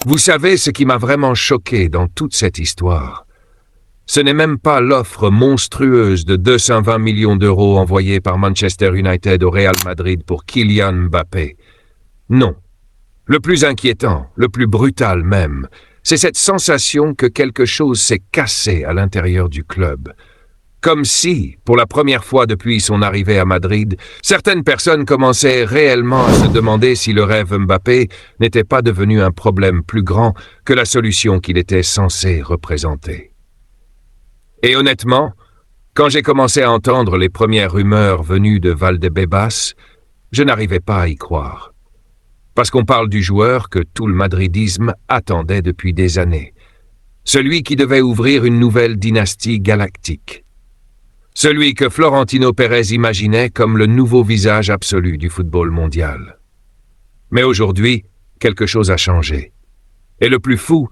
Vous savez ce qui m'a vraiment choqué dans toute cette histoire? Ce n'est même pas l'offre monstrueuse de 220 millions d'euros envoyée par Manchester United au Real Madrid pour Kylian Mbappé. Non. Le plus inquiétant, le plus brutal même, c'est cette sensation que quelque chose s'est cassé à l'intérieur du club. Comme si, pour la première fois depuis son arrivée à Madrid, certaines personnes commençaient réellement à se demander si le rêve Mbappé n'était pas devenu un problème plus grand que la solution qu'il était censé représenter. Et honnêtement, quand j'ai commencé à entendre les premières rumeurs venues de Valdebebas, je n'arrivais pas à y croire. Parce qu'on parle du joueur que tout le madridisme attendait depuis des années. Celui qui devait ouvrir une nouvelle dynastie galactique. Celui que Florentino Pérez imaginait comme le nouveau visage absolu du football mondial. Mais aujourd'hui, quelque chose a changé. Et le plus fou,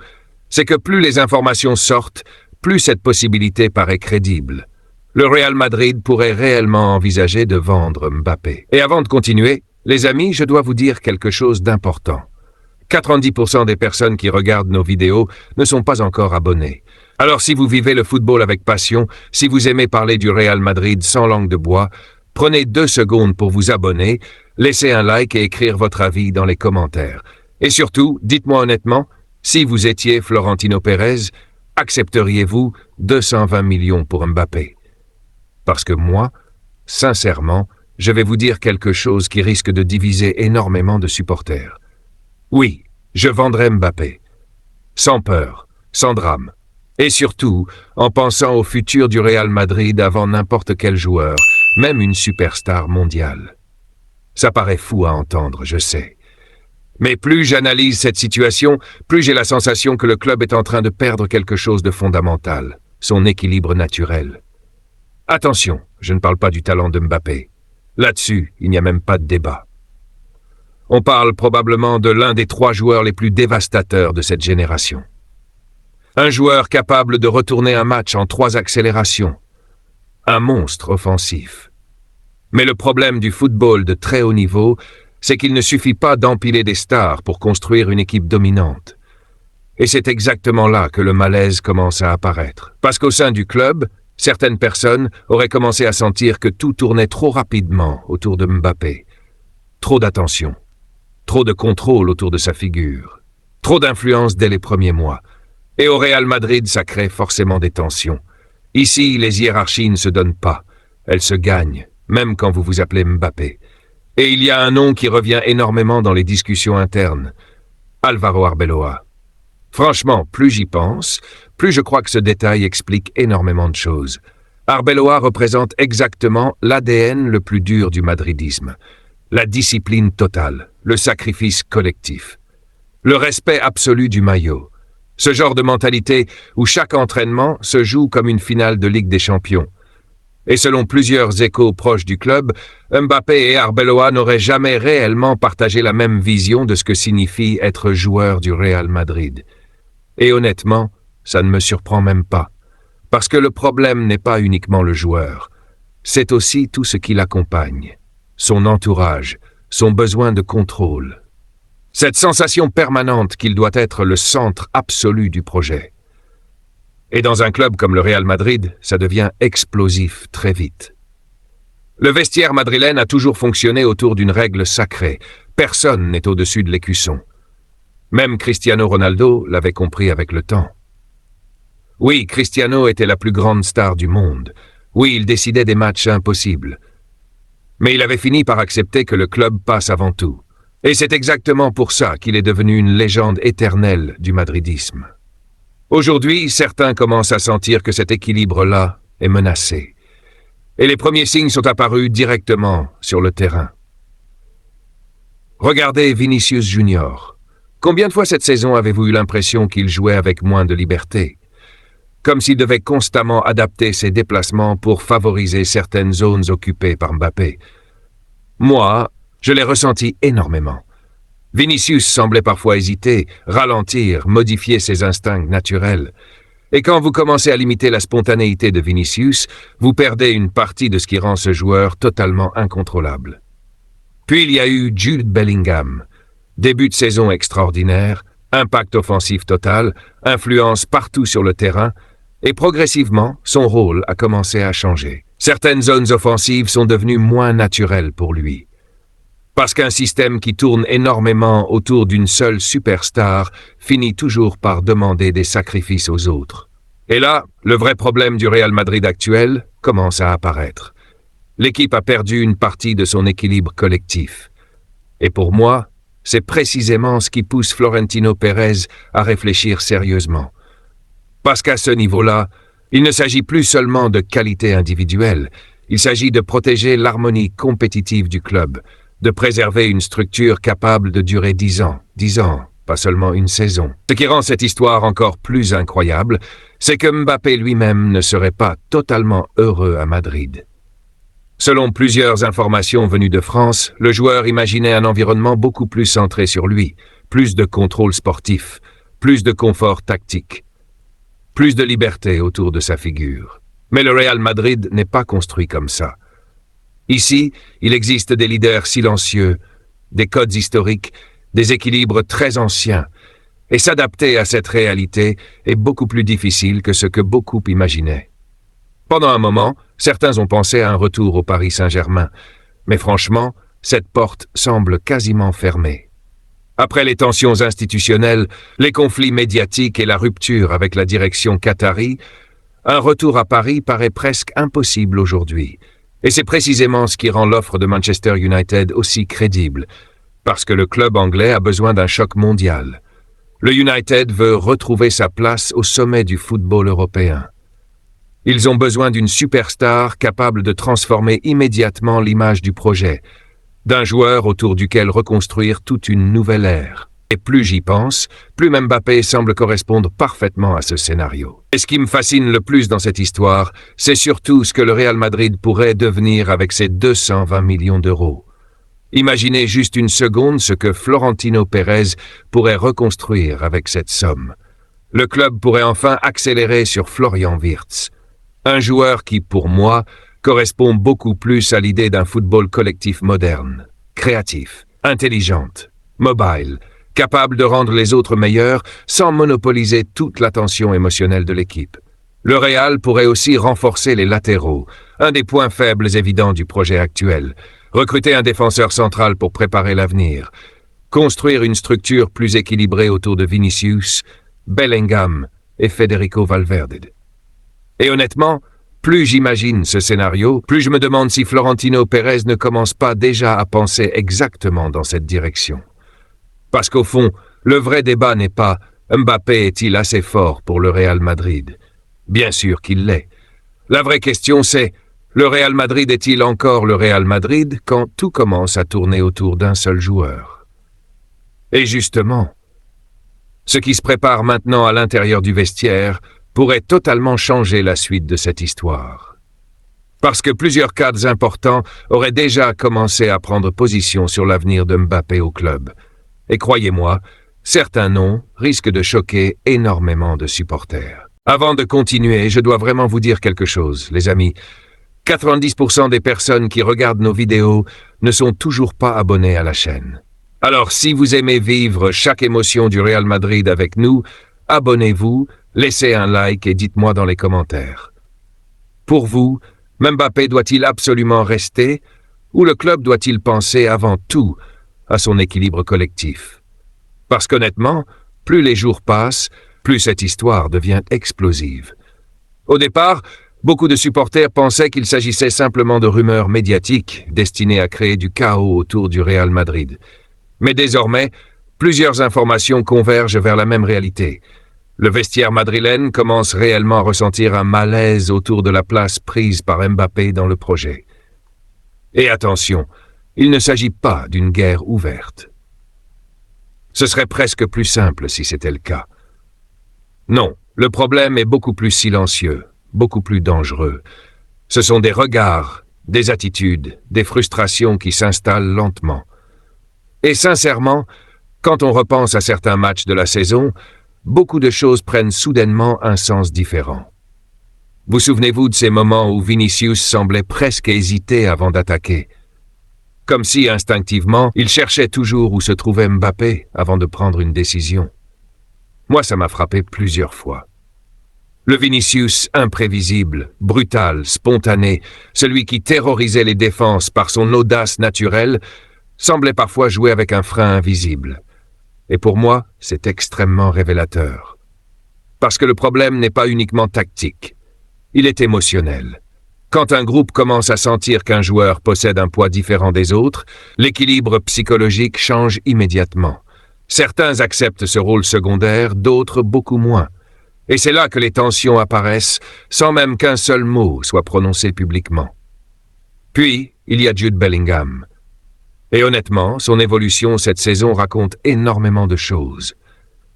c'est que plus les informations sortent, plus cette possibilité paraît crédible. Le Real Madrid pourrait réellement envisager de vendre Mbappé. Et avant de continuer, les amis, je dois vous dire quelque chose d'important. 90% des personnes qui regardent nos vidéos ne sont pas encore abonnées. Alors si vous vivez le football avec passion, si vous aimez parler du Real Madrid sans langue de bois, prenez 2 secondes pour vous abonner, laissez un like et écrire votre avis dans les commentaires. Et surtout, dites-moi honnêtement, si vous étiez Florentino Pérez, accepteriez-vous 220 millions pour Mbappé? Parce que moi, sincèrement, je vais vous dire quelque chose qui risque de diviser énormément de supporters. Oui, je vendrai Mbappé. Sans peur, sans drame. Et surtout, en pensant au futur du Real Madrid avant n'importe quel joueur, même une superstar mondiale. Ça paraît fou à entendre, je sais. Mais plus j'analyse cette situation, plus j'ai la sensation que le club est en train de perdre quelque chose de fondamental, son équilibre naturel. Attention, je ne parle pas du talent de Mbappé. Là-dessus, il n'y a même pas de débat. On parle probablement de l'un des 3 joueurs les plus dévastateurs de cette génération. Un joueur capable de retourner un match en 3 accélérations. Un monstre offensif. Mais le problème du football de très haut niveau, c'est qu'il ne suffit pas d'empiler des stars pour construire une équipe dominante. Et c'est exactement là que le malaise commence à apparaître. Parce qu'au sein du club, certaines personnes auraient commencé à sentir que tout tournait trop rapidement autour de Mbappé. Trop d'attention. Trop de contrôle autour de sa figure. Trop d'influence dès les premiers mois. Et au Real Madrid, ça crée forcément des tensions. Ici, les hiérarchies ne se donnent pas. Elles se gagnent, même quand vous vous appelez Mbappé. Et il y a un nom qui revient énormément dans les discussions internes. Álvaro Arbeloa. Franchement, plus j'y pense, plus je crois que ce détail explique énormément de choses. Arbeloa représente exactement l'ADN le plus dur du madridisme. La discipline totale, le sacrifice collectif. Le respect absolu du maillot. Ce genre de mentalité où chaque entraînement se joue comme une finale de Ligue des Champions. Et selon plusieurs échos proches du club, Mbappé et Arbeloa n'auraient jamais réellement partagé la même vision de ce que signifie être joueur du Real Madrid. Et honnêtement, ça ne me surprend même pas. Parce que le problème n'est pas uniquement le joueur. C'est aussi tout ce qui l'accompagne. Son entourage, son besoin de contrôle. Cette sensation permanente qu'il doit être le centre absolu du projet. Et dans un club comme le Real Madrid, ça devient explosif très vite. Le vestiaire madrilène a toujours fonctionné autour d'une règle sacrée. Personne n'est au-dessus de l'écusson. Même Cristiano Ronaldo l'avait compris avec le temps. Oui, Cristiano était la plus grande star du monde. Oui, il décidait des matchs impossibles. Mais il avait fini par accepter que le club passe avant tout. Et c'est exactement pour ça qu'il est devenu une légende éternelle du madridisme. Aujourd'hui, certains commencent à sentir que cet équilibre-là est menacé. Et les premiers signes sont apparus directement sur le terrain. Regardez Vinicius Junior. Combien de fois cette saison avez-vous eu l'impression qu'il jouait avec moins de liberté? Comme s'il devait constamment adapter ses déplacements pour favoriser certaines zones occupées par Mbappé. Moi, je l'ai ressenti énormément. Vinicius semblait parfois hésiter, ralentir, modifier ses instincts naturels. Et quand vous commencez à limiter la spontanéité de Vinicius, vous perdez une partie de ce qui rend ce joueur totalement incontrôlable. Puis il y a eu Jude Bellingham. Début de saison extraordinaire, Impact offensif total, influence partout sur le terrain, et progressivement, son rôle a commencé à changer. Certaines zones offensives sont devenues moins naturelles pour lui. Parce qu'un système qui tourne énormément autour d'une seule superstar finit toujours par demander des sacrifices aux autres. Et là, le vrai problème du Real Madrid actuel commence à apparaître. L'équipe a perdu une partie de son équilibre collectif. Et pour moi, c'est précisément ce qui pousse Florentino Pérez à réfléchir sérieusement. Parce qu'à ce niveau-là, il ne s'agit plus seulement de qualité individuelle, il s'agit de protéger l'harmonie compétitive du club, de préserver une structure capable de durer 10 ans, pas seulement une saison. Ce qui rend cette histoire encore plus incroyable, c'est que Mbappé lui-même ne serait pas totalement heureux à Madrid. Selon plusieurs informations venues de France, le joueur imaginait un environnement beaucoup plus centré sur lui, plus de contrôle sportif, plus de confort tactique, plus de liberté autour de sa figure. Mais le Real Madrid n'est pas construit comme ça. Ici, il existe des leaders silencieux, des codes historiques, des équilibres très anciens, et s'adapter à cette réalité est beaucoup plus difficile que ce que beaucoup imaginaient. Pendant un moment, certains ont pensé à un retour au Paris Saint-Germain, mais franchement, cette porte semble quasiment fermée. Après les tensions institutionnelles, les conflits médiatiques et la rupture avec la direction qatari, un retour à Paris paraît presque impossible aujourd'hui. Et c'est précisément ce qui rend l'offre de Manchester United aussi crédible, parce que le club anglais a besoin d'un choc mondial. Le United veut retrouver sa place au sommet du football européen. Ils ont besoin d'une superstar capable de transformer immédiatement l'image du projet, d'un joueur autour duquel reconstruire toute une nouvelle ère. Et plus j'y pense, plus Mbappé semble correspondre parfaitement à ce scénario. Et ce qui me fascine le plus dans cette histoire, c'est surtout ce que le Real Madrid pourrait devenir avec ses 220 millions d'euros. Imaginez juste une seconde ce que Florentino Pérez pourrait reconstruire avec cette somme. Le club pourrait enfin accélérer sur Florian Wirtz, un joueur qui, pour moi, correspond beaucoup plus à l'idée d'un football collectif moderne, créatif, intelligente, mobile, capable de rendre les autres meilleurs sans monopoliser toute l'attention émotionnelle de l'équipe. Le Real pourrait aussi renforcer les latéraux, un des points faibles évidents du projet actuel, recruter un défenseur central pour préparer l'avenir, construire une structure plus équilibrée autour de Vinicius, Bellingham et Federico Valverde. Et honnêtement, plus j'imagine ce scénario, plus je me demande si Florentino Pérez ne commence pas déjà à penser exactement dans cette direction. Parce qu'au fond, le vrai débat n'est pas « Mbappé est-il assez fort pour le Real Madrid ?» Bien sûr qu'il l'est. La vraie question c'est « Le Real Madrid est-il encore le Real Madrid quand tout commence à tourner autour d'un seul joueur ?» Et justement, ce qui se prépare maintenant à l'intérieur du vestiaire pourrait totalement changer la suite de cette histoire. Parce que plusieurs cadres importants auraient déjà commencé à prendre position sur l'avenir de Mbappé au club. Et croyez-moi, certains noms risquent de choquer énormément de supporters. Avant de continuer, je dois vraiment vous dire quelque chose, les amis. 90% des personnes qui regardent nos vidéos ne sont toujours pas abonnées à la chaîne. Alors si vous aimez vivre chaque émotion du Real Madrid avec nous, abonnez-vous, laissez un like et dites-moi dans les commentaires. Pour vous, Mbappé doit-il absolument rester ou le club doit-il penser avant tout à son équilibre collectif? Parce qu'honnêtement, plus les jours passent, plus cette histoire devient explosive. Au départ, beaucoup de supporters pensaient qu'il s'agissait simplement de rumeurs médiatiques destinées à créer du chaos autour du Real Madrid. Mais désormais, plusieurs informations convergent vers la même réalité. Le vestiaire madrilène commence réellement à ressentir un malaise autour de la place prise par Mbappé dans le projet. Et attention, il ne s'agit pas d'une guerre ouverte. Ce serait presque plus simple si c'était le cas. Non, le problème est beaucoup plus silencieux, beaucoup plus dangereux. Ce sont des regards, des attitudes, des frustrations qui s'installent lentement. Et sincèrement, quand on repense à certains matchs de la saison, beaucoup de choses prennent soudainement un sens différent. Vous souvenez-vous de ces moments où Vinicius semblait presque hésiter avant d'attaquer? Comme si, instinctivement, il cherchait toujours où se trouvait Mbappé avant de prendre une décision. Moi, ça m'a frappé plusieurs fois. Le Vinicius imprévisible, brutal, spontané, celui qui terrorisait les défenses par son audace naturelle, semblait parfois jouer avec un frein invisible. Et pour moi, c'est extrêmement révélateur. Parce que le problème n'est pas uniquement tactique. Il est émotionnel. Quand un groupe commence à sentir qu'un joueur possède un poids différent des autres, l'équilibre psychologique change immédiatement. Certains acceptent ce rôle secondaire, d'autres beaucoup moins. Et c'est là que les tensions apparaissent, sans même qu'un seul mot soit prononcé publiquement. Puis, il y a Jude Bellingham. Et honnêtement, son évolution cette saison raconte énormément de choses.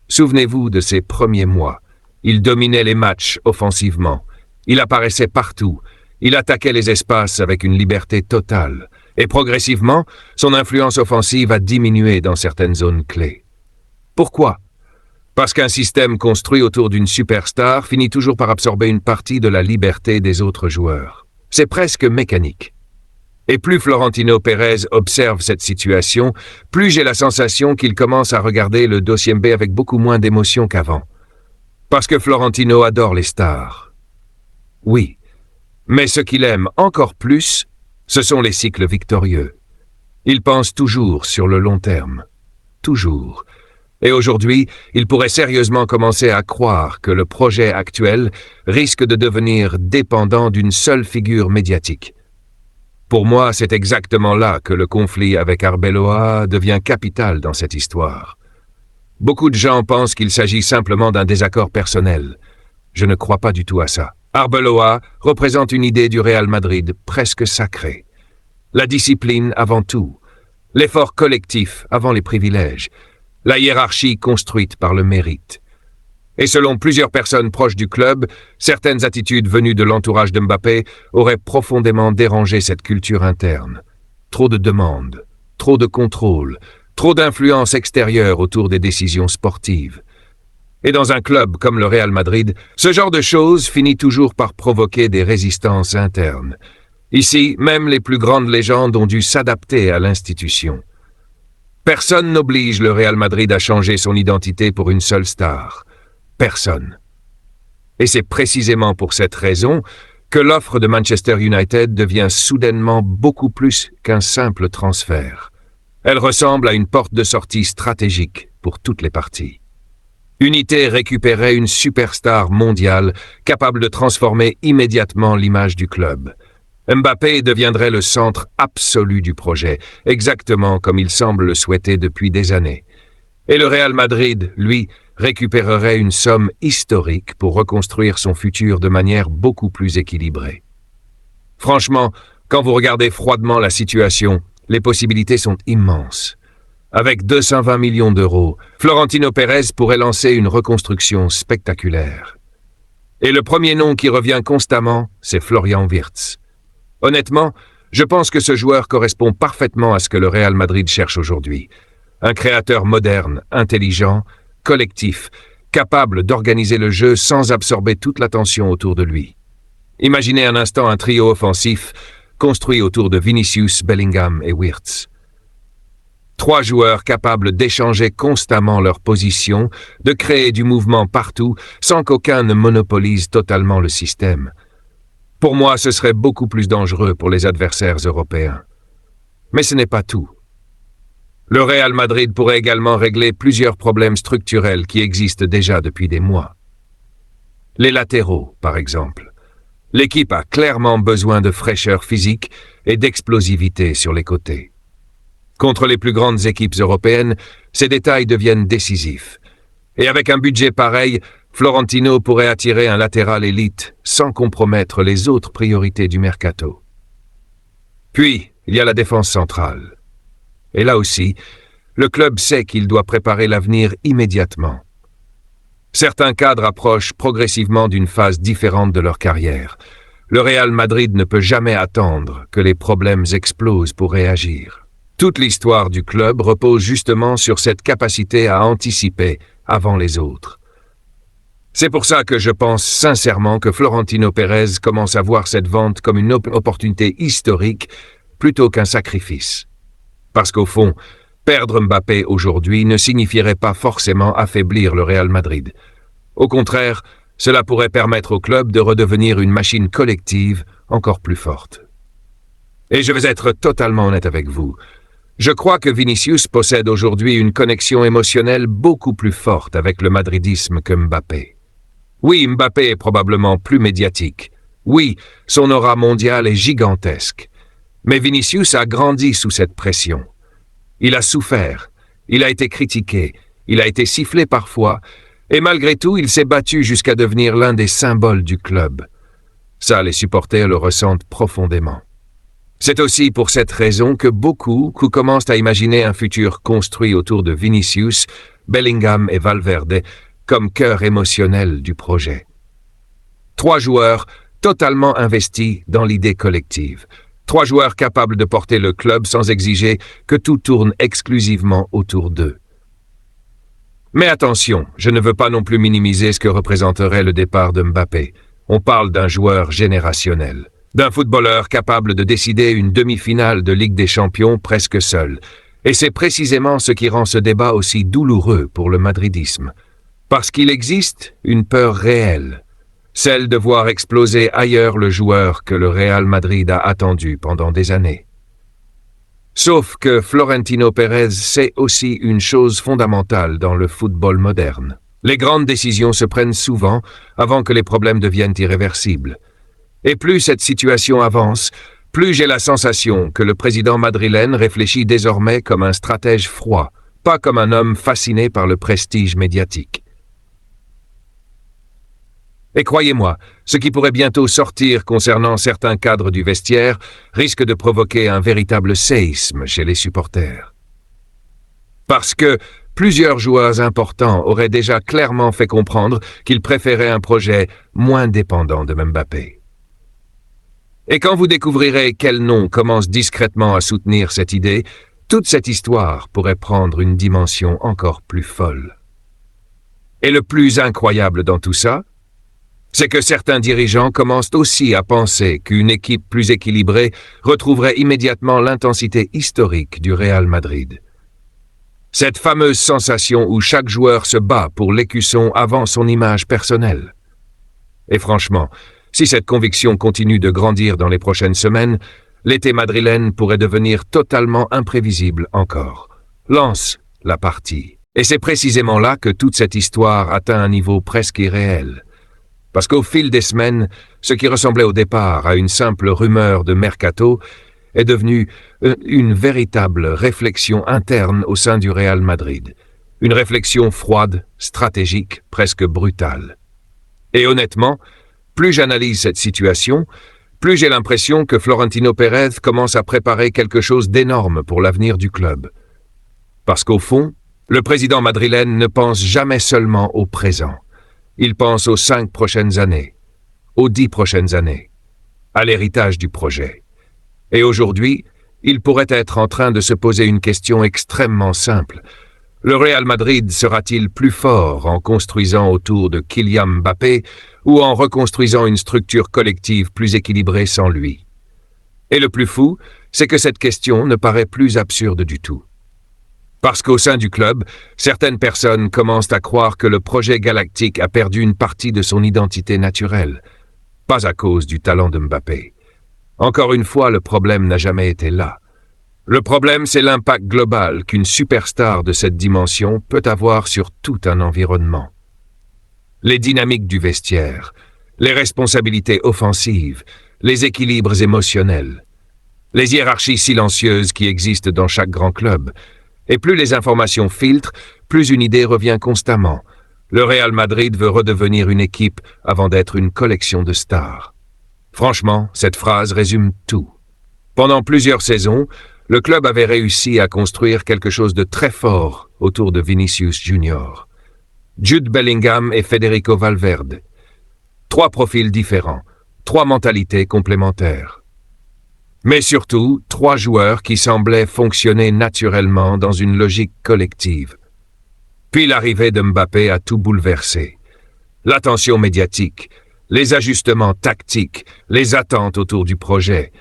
Souvenez-vous de ses premiers mois. Il dominait les matchs offensivement. Il apparaissait partout. Il attaquait les espaces avec une liberté totale. Et progressivement, son influence offensive a diminué dans certaines zones clés. Pourquoi ? Parce qu'un système construit autour d'une superstar finit toujours par absorber une partie de la liberté des autres joueurs. C'est presque mécanique. Et plus Florentino Pérez observe cette situation, plus j'ai la sensation qu'il commence à regarder le dossier MB avec beaucoup moins d'émotion qu'avant. Parce que Florentino adore les stars. Oui, mais ce qu'il aime encore plus, ce sont les cycles victorieux. Il pense toujours sur le long terme. Toujours. Et aujourd'hui, il pourrait sérieusement commencer à croire que le projet actuel risque de devenir dépendant d'une seule figure médiatique. Pour moi, c'est exactement là que le conflit avec Arbeloa devient capital dans cette histoire. Beaucoup de gens pensent qu'il s'agit simplement d'un désaccord personnel. Je ne crois pas du tout à ça. Arbeloa représente une idée du Real Madrid presque sacrée. La discipline avant tout, l'effort collectif avant les privilèges, la hiérarchie construite par le mérite. Et selon plusieurs personnes proches du club, certaines attitudes venues de l'entourage de Mbappé auraient profondément dérangé cette culture interne. Trop de demandes, trop de contrôle, trop d'influence extérieure autour des décisions sportives. Et dans un club comme le Real Madrid, ce genre de choses finit toujours par provoquer des résistances internes. Ici, même les plus grandes légendes ont dû s'adapter à l'institution. Personne n'oblige le Real Madrid à changer son identité pour une seule star. Personne. Et c'est précisément pour cette raison que l'offre de Manchester United devient soudainement beaucoup plus qu'un simple transfert. Elle ressemble à une porte de sortie stratégique pour toutes les parties. Unité récupérait une superstar mondiale capable de transformer immédiatement l'image du club. Mbappé deviendrait le centre absolu du projet, exactement comme il semble le souhaiter depuis des années. Et le Real Madrid, lui, récupérerait une somme historique pour reconstruire son futur de manière beaucoup plus équilibrée. Franchement, quand vous regardez froidement la situation, les possibilités sont immenses. Avec 220 millions d'euros, Florentino Pérez pourrait lancer une reconstruction spectaculaire. Et le premier nom qui revient constamment, c'est Florian Wirtz. Honnêtement, je pense que ce joueur correspond parfaitement à ce que le Real Madrid cherche aujourd'hui. Un créateur moderne, intelligent, collectif, capable d'organiser le jeu sans absorber toute l'attention autour de lui. Imaginez un instant un trio offensif construit autour de Vinicius, Bellingham et Wirtz. 3 joueurs capables d'échanger constamment leur position, de créer du mouvement partout sans qu'aucun ne monopolise totalement le système. Pour moi, ce serait beaucoup plus dangereux pour les adversaires européens. Mais ce n'est pas tout. Le Real Madrid pourrait également régler plusieurs problèmes structurels qui existent déjà depuis des mois. Les latéraux, par exemple. L'équipe a clairement besoin de fraîcheur physique et d'explosivité sur les côtés. Contre les plus grandes équipes européennes, ces détails deviennent décisifs. Et avec un budget pareil, Florentino pourrait attirer un latéral élite sans compromettre les autres priorités du mercato. Puis, il y a la défense centrale. Et là aussi, le club sait qu'il doit préparer l'avenir immédiatement. Certains cadres approchent progressivement d'une phase différente de leur carrière. Le Real Madrid ne peut jamais attendre que les problèmes explosent pour réagir. Toute l'histoire du club repose justement sur cette capacité à anticiper avant les autres. C'est pour ça que je pense sincèrement que Florentino Pérez commence à voir cette vente comme une opportunité historique plutôt qu'un sacrifice. Parce qu'au fond, Perdre Mbappé aujourd'hui ne signifierait pas forcément affaiblir le Real Madrid. Au contraire, cela pourrait permettre au club de redevenir une machine collective encore plus forte. Et je vais être totalement honnête avec vous. Je crois que Vinicius possède aujourd'hui une connexion émotionnelle beaucoup plus forte avec le madridisme que Mbappé. Oui, Mbappé est probablement plus médiatique. Oui, son aura mondiale est gigantesque. Mais Vinicius a grandi sous cette pression. Il a souffert, il a été critiqué, il a été sifflé parfois, et malgré tout, il s'est battu jusqu'à devenir l'un des symboles du club. Ça, les supporters le ressentent profondément. C'est aussi pour cette raison que beaucoup commencent à imaginer un futur construit autour de Vinicius, Bellingham et Valverde comme cœur émotionnel du projet. 3 joueurs totalement investis dans l'idée collective. 3 joueurs capables de porter le club sans exiger que tout tourne exclusivement autour d'eux. Mais attention, je ne veux pas non plus minimiser ce que représenterait le départ de Mbappé. On parle d'un joueur générationnel. D'un footballeur capable de décider une demi-finale de Ligue des Champions presque seul. Et c'est précisément ce qui rend ce débat aussi douloureux pour le madridisme. Parce qu'il existe une peur réelle, celle de voir exploser ailleurs le joueur que le Real Madrid a attendu pendant des années. Sauf que Florentino Pérez sait aussi une chose fondamentale dans le football moderne. Les grandes décisions se prennent souvent avant que les problèmes deviennent irréversibles. Et plus cette situation avance, plus j'ai la sensation que le président madrilène réfléchit désormais comme un stratège froid, pas comme un homme fasciné par le prestige médiatique. Et croyez-moi, ce qui pourrait bientôt sortir concernant certains cadres du vestiaire risque de provoquer un véritable séisme chez les supporters. Parce que plusieurs joueurs importants auraient déjà clairement fait comprendre qu'ils préféraient un projet moins dépendant de Mbappé. Et quand vous découvrirez quel nom commence discrètement à soutenir cette idée, toute cette histoire pourrait prendre une dimension encore plus folle. Et le plus incroyable dans tout ça, c'est que certains dirigeants commencent aussi à penser qu'une équipe plus équilibrée retrouverait immédiatement l'intensité historique du Real Madrid. Cette fameuse sensation où chaque joueur se bat pour l'écusson avant son image personnelle. Et franchement, si cette conviction continue de grandir dans les prochaines semaines, l'été madrilène pourrait devenir totalement imprévisible encore. Lance la partie. Et c'est précisément là que toute cette histoire atteint un niveau presque irréel. Parce qu'au fil des semaines, ce qui ressemblait au départ à une simple rumeur de mercato est devenu une véritable réflexion interne au sein du Real Madrid. Une réflexion froide, stratégique, presque brutale. Et honnêtement, plus j'analyse cette situation, plus j'ai l'impression que Florentino Pérez commence à préparer quelque chose d'énorme pour l'avenir du club. Parce qu'au fond, le président madrilène ne pense jamais seulement au présent. Il pense aux 5 prochaines années, aux 10 prochaines années, à l'héritage du projet. Et aujourd'hui, il pourrait être en train de se poser une question extrêmement simple. Le Real Madrid sera-t-il plus fort en construisant autour de Kylian Mbappé ou en reconstruisant une structure collective plus équilibrée sans lui? Et le plus fou, c'est que cette question ne paraît plus absurde du tout. Parce qu'au sein du club, certaines personnes commencent à croire que le projet galactique a perdu une partie de son identité naturelle, pas à cause du talent de Mbappé. Encore une fois, le problème n'a jamais été là. Le problème, c'est l'impact global qu'une superstar de cette dimension peut avoir sur tout un environnement. Les dynamiques du vestiaire, les responsabilités offensives, les équilibres émotionnels, les hiérarchies silencieuses qui existent dans chaque grand club. Et plus les informations filtrent, plus une idée revient constamment. Le Real Madrid veut redevenir une équipe avant d'être une collection de stars. Franchement, cette phrase résume tout. Pendant plusieurs saisons, le club avait réussi à construire quelque chose de très fort autour de Vinicius Junior. Jude Bellingham et Federico Valverde. 3 profils différents, 3 mentalités complémentaires. Mais surtout, 3 joueurs qui semblaient fonctionner naturellement dans une logique collective. Puis l'arrivée de Mbappé a tout bouleversé. L'attention médiatique, les ajustements tactiques, les attentes autour du projet.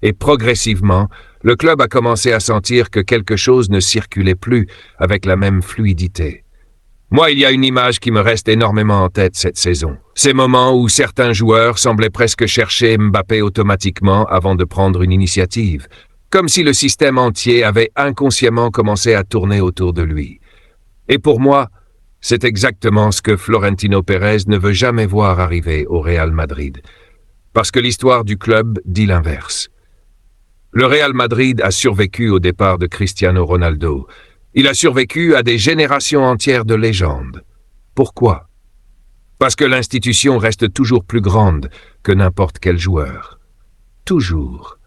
Et progressivement, le club a commencé à sentir que quelque chose ne circulait plus avec la même fluidité. Moi, il y a une image qui me reste énormément en tête cette saison. Ces moments où certains joueurs semblaient presque chercher Mbappé automatiquement avant de prendre une initiative, comme si le système entier avait inconsciemment commencé à tourner autour de lui. Et pour moi, c'est exactement ce que Florentino Pérez ne veut jamais voir arriver au Real Madrid. Parce que l'histoire du club dit l'inverse. Le Real Madrid a survécu au départ de Cristiano Ronaldo. Il a survécu à des générations entières de légendes. Pourquoi? Parce que l'institution reste toujours plus grande que n'importe quel joueur. Toujours.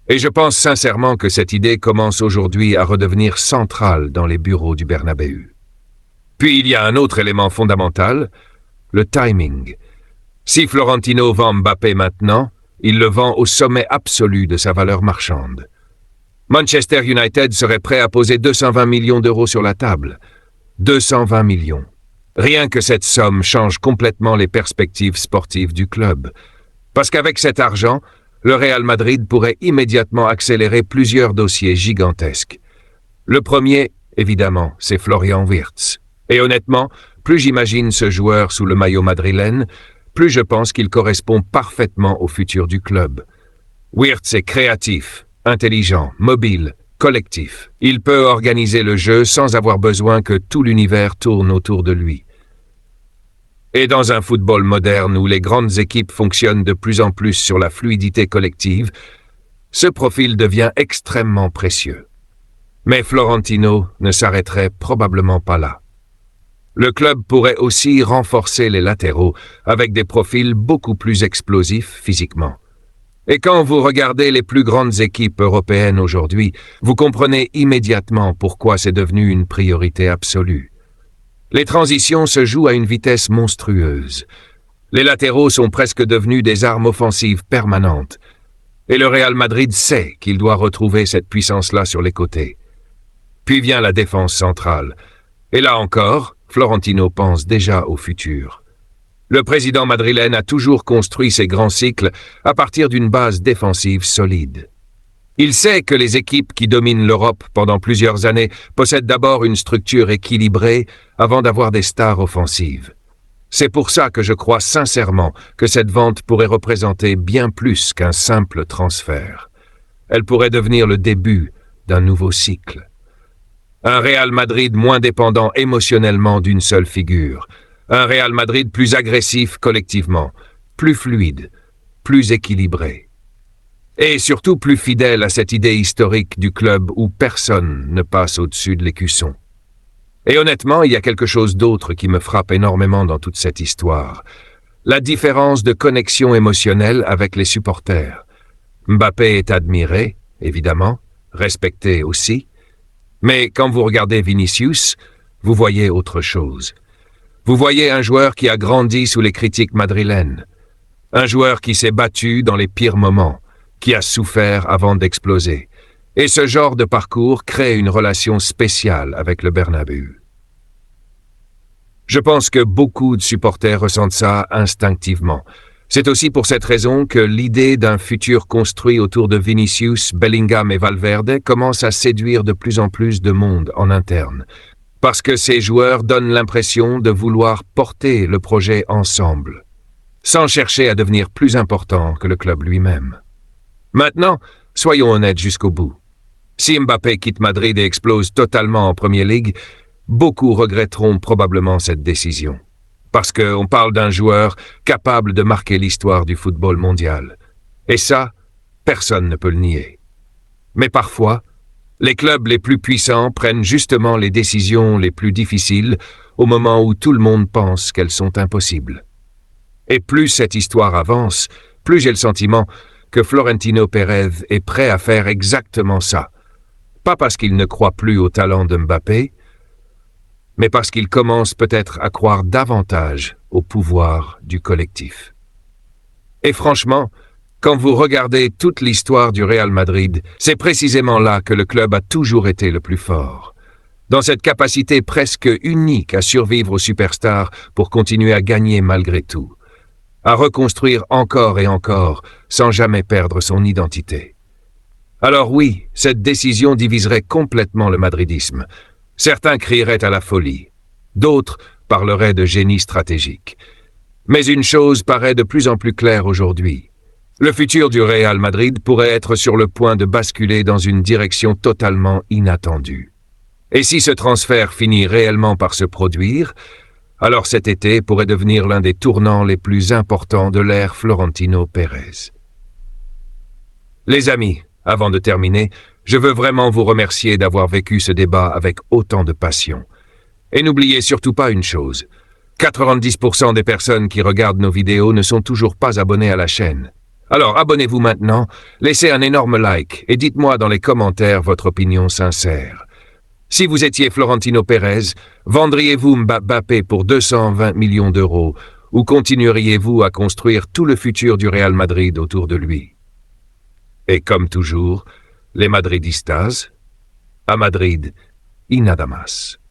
Et je pense sincèrement que cette idée commence aujourd'hui à redevenir centrale dans les bureaux du Bernabéu. Puis il y a un autre élément fondamental, le timing. Si Florentino vend Mbappé maintenant, il le vend au sommet absolu de sa valeur marchande. Manchester United serait prêt à poser 220 millions d'euros sur la table. 220 millions. Rien que cette somme change complètement les perspectives sportives du club. Parce qu'avec cet argent, le Real Madrid pourrait immédiatement accélérer plusieurs dossiers gigantesques. Le premier, évidemment, c'est Florian Wirtz. Et honnêtement, plus j'imagine ce joueur sous le maillot madrilène, plus je pense qu'il correspond parfaitement au futur du club. Wirtz est créatif, intelligent, mobile, collectif. Il peut organiser le jeu sans avoir besoin que tout l'univers tourne autour de lui. Et dans un football moderne où les grandes équipes fonctionnent de plus en plus sur la fluidité collective, ce profil devient extrêmement précieux. Mais Florentino ne s'arrêterait probablement pas là. Le club pourrait aussi renforcer les latéraux avec des profils beaucoup plus explosifs physiquement. Et quand vous regardez les plus grandes équipes européennes aujourd'hui, vous comprenez immédiatement pourquoi c'est devenu une priorité absolue. Les transitions se jouent à une vitesse monstrueuse. Les latéraux sont presque devenus des armes offensives permanentes. Et le Real Madrid sait qu'il doit retrouver cette puissance-là sur les côtés. Puis vient la défense centrale. Et là encore, Florentino pense déjà au futur. Le président madrilène a toujours construit ses grands cycles à partir d'une base défensive solide. Il sait que les équipes qui dominent l'Europe pendant plusieurs années possèdent d'abord une structure équilibrée avant d'avoir des stars offensives. C'est pour ça que je crois sincèrement que cette vente pourrait représenter bien plus qu'un simple transfert. Elle pourrait devenir le début d'un nouveau cycle. Un Real Madrid moins dépendant émotionnellement d'une seule figure. Un Real Madrid plus agressif collectivement, plus fluide, plus équilibré. Et surtout plus fidèle à cette idée historique du club où personne ne passe au-dessus de l'écusson. Et honnêtement, il y a quelque chose d'autre qui me frappe énormément dans toute cette histoire. La différence de connexion émotionnelle avec les supporters. Mbappé est admiré, évidemment, respecté aussi. Mais quand vous regardez Vinicius, vous voyez autre chose. Vous voyez un joueur qui a grandi sous les critiques madrilènes. Un joueur qui s'est battu dans les pires moments, qui a souffert avant d'exploser. Et ce genre de parcours crée une relation spéciale avec le Bernabéu. Je pense que beaucoup de supporters ressentent ça instinctivement. C'est aussi pour cette raison que l'idée d'un futur construit autour de Vinicius, Bellingham et Valverde commence à séduire de plus en plus de monde en interne. Parce que ces joueurs donnent l'impression de vouloir porter le projet ensemble, sans chercher à devenir plus important que le club lui-même. Maintenant, soyons honnêtes jusqu'au bout. Si Mbappé quitte Madrid et explose totalement en Premier League, beaucoup regretteront probablement cette décision. Parce qu'on parle d'un joueur capable de marquer l'histoire du football mondial. Et ça, personne ne peut le nier. Mais parfois, les clubs les plus puissants prennent justement les décisions les plus difficiles au moment où tout le monde pense qu'elles sont impossibles. Et plus cette histoire avance, plus j'ai le sentiment que Florentino Pérez est prêt à faire exactement ça. Pas parce qu'il ne croit plus au talent de Mbappé, mais parce qu'il commence peut-être à croire davantage au pouvoir du collectif. Et franchement, quand vous regardez toute l'histoire du Real Madrid, c'est précisément là que le club a toujours été le plus fort. Dans cette capacité presque unique à survivre aux superstars pour continuer à gagner malgré tout. À reconstruire encore et encore sans jamais perdre son identité. Alors oui, cette décision diviserait complètement le madridisme. Certains crieraient à la folie. D'autres parleraient de génie stratégique. Mais une chose paraît de plus en plus claire aujourd'hui. Le futur du Real Madrid pourrait être sur le point de basculer dans une direction totalement inattendue. Et si ce transfert finit réellement par se produire, alors cet été pourrait devenir l'un des tournants les plus importants de l'ère Florentino Pérez. Les amis, avant de terminer, je veux vraiment vous remercier d'avoir vécu ce débat avec autant de passion. Et n'oubliez surtout pas une chose, 90% des personnes qui regardent nos vidéos ne sont toujours pas abonnées à la chaîne. Alors abonnez-vous maintenant, laissez un énorme like et dites-moi dans les commentaires votre opinion sincère. Si vous étiez Florentino Pérez, vendriez-vous Mbappé pour 220 millions d'euros ou continueriez-vous à construire tout le futur du Real Madrid autour de lui? Et comme toujours, les Madridistas, à Madrid, y nada más.